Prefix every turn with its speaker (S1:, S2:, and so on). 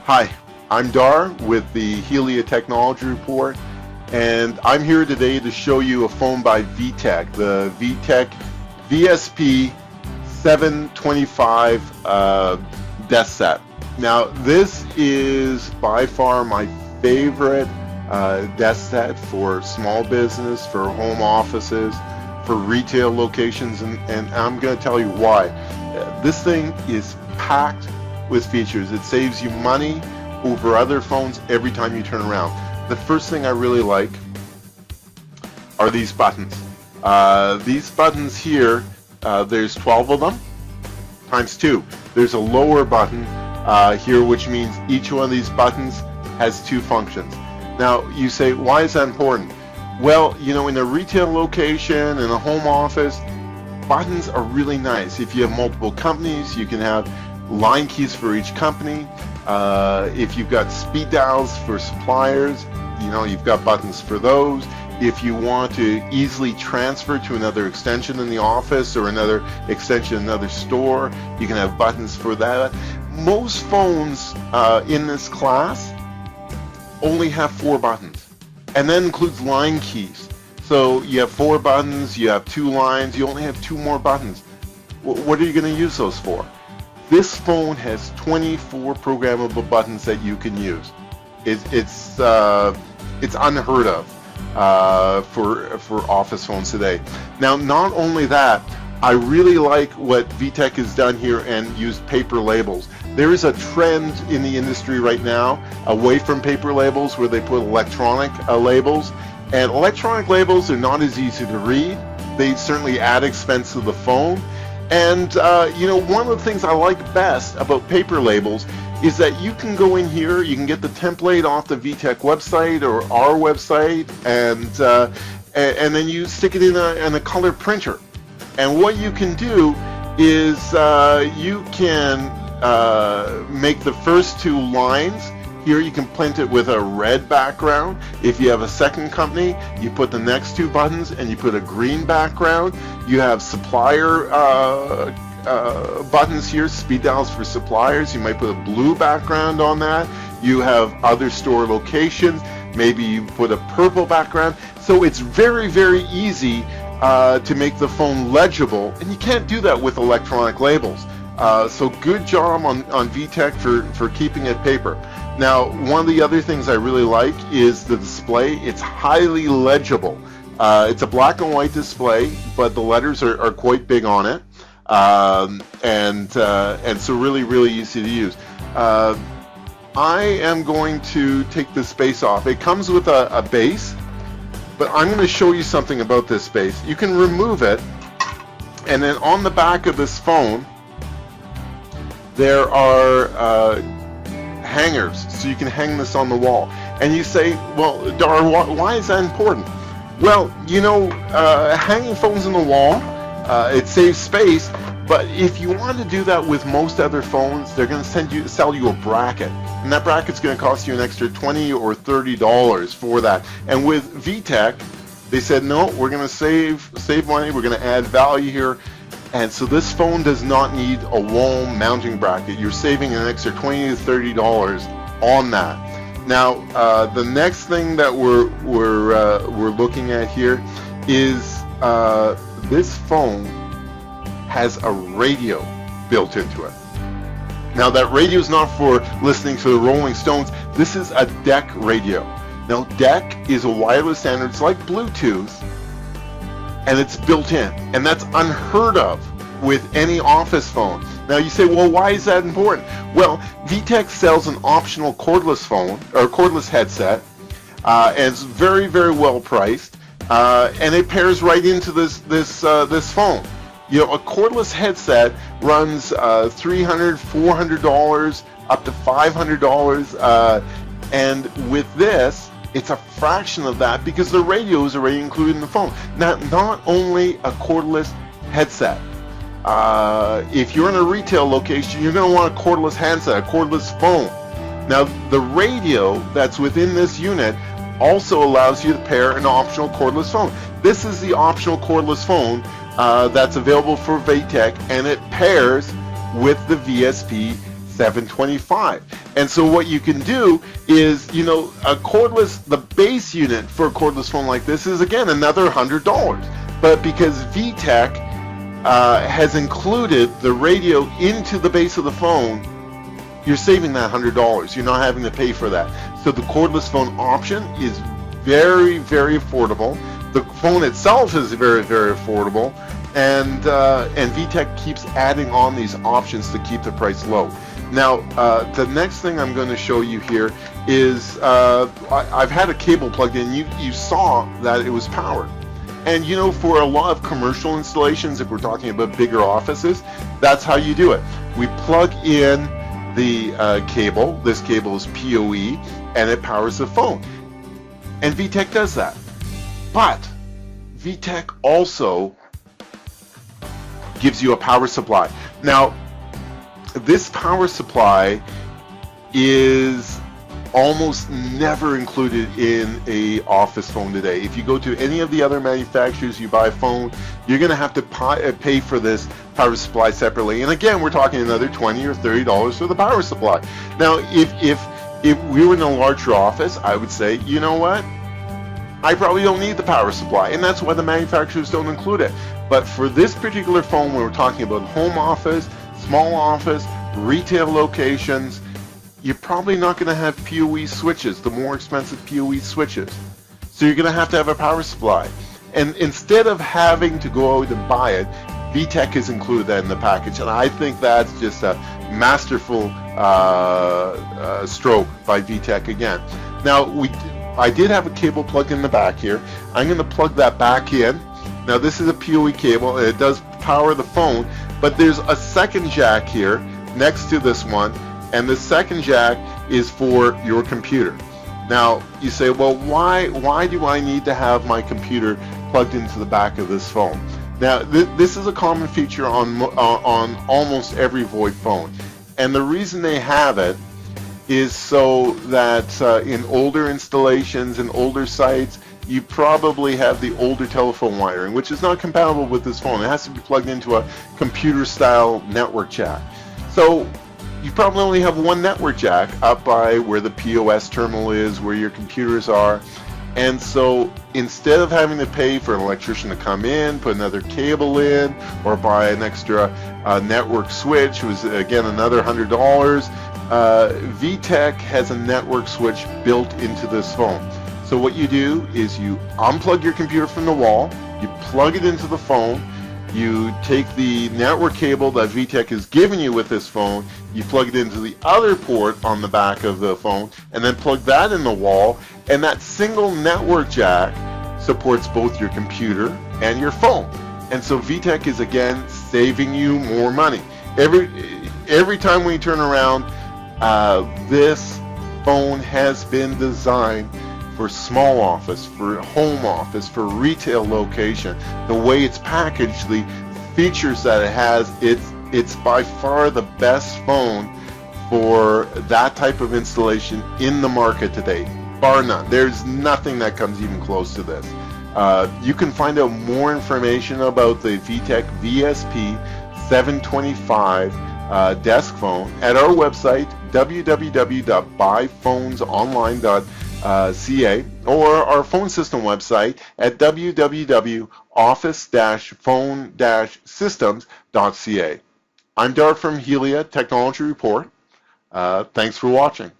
S1: Hi, I'm Dar with the Helia Technology Report, and I'm here today to show you a phone by VTech, the VTech VSP725 desk set. Now, this is by far my favorite desk set for small business, for home offices, for retail locations, and I'm going to tell you why. This thing is packed with features. It saves you money over other phones every time you turn around. The first thing I really like are these buttons. These buttons here, there's 12 of them times 2. There's a lower button here, which means each one of these buttons has 2 functions. Now you say, why is that important? Well, you know, in a retail location, in a home office, buttons are really nice. If you have multiple companies, you can have line keys for each company. If you've got speed dials for suppliers, you know, you've got buttons for those. If you want to easily transfer to another extension in the office or another extension in another store, you can have buttons for that. Most phones in this class only have 4 buttons, and that includes line keys. So you have 4 buttons, you have 2 lines, you only have 2 more buttons. What are you going to use those for? This phone has 24 programmable buttons that you can use. It's unheard of for office phones today. Now, not only that, I really like what VTech has done here and used paper labels. There is a trend in the industry right now away from paper labels where they put electronic labels. And electronic labels are not as easy to read. They certainly add expense to the phone. And you know, one of the things I like best about paper labels is that you can go in here, you can get the template off the VTech website or our website, and then you stick it in a color printer. And what you can do is you can make the first 2 lines. Here you can print it with a red background. If you have a second company, you put the next 2 buttons and you put a green background. You have supplier buttons here, speed dials for suppliers. You might put a blue background on that. You have other store locations. Maybe you put a purple background. So it's very, very easy to make the phone legible, and you can't do that with electronic labels. So good job on VTech for keeping it paper. Now, one of the other things I really like is the display. It's highly legible. It's a black and white display, but the letters are quite big on it, and so really, really easy to use. I am going to take this base off. It comes with a base, but I'm going to show you something about this base. You can remove it, and then on the back of this phone, there are hangers, so you can hang this on the wall. And you say, well, Dar, why is that important? Well, you know, hanging phones on the wall, it saves space, but if you want to do that with most other phones, they're going to sell you a bracket, and that bracket's going to cost you an extra $20 or $30 for that. And with VTech, they said, no, we're going to save money, we're going to add value here. And so this phone does not need a wall mounting bracket. You're saving an extra $20 to $30 on that. Now, the next thing that we're looking at here is this phone has a radio built into it. Now, that radio is not for listening to the Rolling Stones. This is a DECT radio. Now, DECT is a wireless standard. It's like Bluetooth, and it's built in, and that's unheard of with any office phone. Now you say, well, why is that important? Well, VTech sells an optional cordless phone or cordless headset, and it's very, very well priced, and it pairs right into this phone. You know, a cordless headset runs $300, $400, up to $500, and with this, it's a fraction of that because the radio is already included in the phone. Now, not only a cordless headset. If you're in a retail location, you're going to want a cordless handset, a cordless phone. Now, the radio that's within this unit also allows you to pair an optional cordless phone. This is the optional cordless phone that's available for VTech, and it pairs with the VSP VTech VSP725. And so what you can do is, you know, a cordless, the base unit for a cordless phone like this is, again, another $100. But because VTech has included the radio into the base of the phone, you're saving that $100. You're not having to pay for that. So the cordless phone option is very, very affordable. The phone itself is very, very affordable, and VTech keeps adding on these options to keep the price low. Now, the next thing I'm going to show you here is I've had a cable plugged in. You saw that it was powered. And you know, for a lot of commercial installations, if we're talking about bigger offices, that's how you do it. We plug in the cable. This cable is PoE, and it powers the phone. And VTech does that. But VTech also gives you a power supply. Now, this power supply is almost never included in a office phone today. If you go to any of the other manufacturers, you buy a phone, you're going to have to pay for this power supply separately. And again, we're talking another $20 or $30 for the power supply. Now, if we were in a larger office, I would say, you know what? I probably don't need the power supply, and that's why the manufacturers don't include it. But for this particular phone, when we're talking about home office, small office, retail locations, you're probably not going to have PoE switches, the more expensive PoE switches. So you're going to have a power supply. And instead of having to go out and buy it, VTech has included that in the package. And I think that's just a masterful stroke by VTech again. Now, I did have a cable plugged in the back here. I'm going to plug that back in. Now, this is a PoE cable, and it does power the phone, but there's a second jack here next to this one, and the second jack is for your computer. Now, you say, well, why do I need to have my computer plugged into the back of this phone? Now, this is a common feature on almost every VoIP phone, and the reason they have it is so that in older installations and older sites, you probably have the older telephone wiring, which is not compatible with this phone. It has to be plugged into a computer-style network jack. So you probably only have one network jack up by where the POS terminal is, where your computers are. And so instead of having to pay for an electrician to come in, put another cable in, or buy an extra network switch, which was again another $100, VTech has a network switch built into this phone. So what you do is you unplug your computer from the wall, you plug it into the phone, you take the network cable that VTech has given you with this phone, you plug it into the other port on the back of the phone, and then plug that in the wall, and that single network jack supports both your computer and your phone. And so VTech is again saving you more money. Every time we turn around, this phone has been designed for small office, for home office, for retail location. The way it's packaged, the features that it has, it's by far the best phone for that type of installation in the market today, bar none. There's nothing that comes even close to this. You can find out more information about the VTech VSP725 desk phone at our website, www.buyphonesonline.ca, or our phone system website at www.office-phone-systems.ca. I'm Dart from Helia Technology Report. Thanks for watching.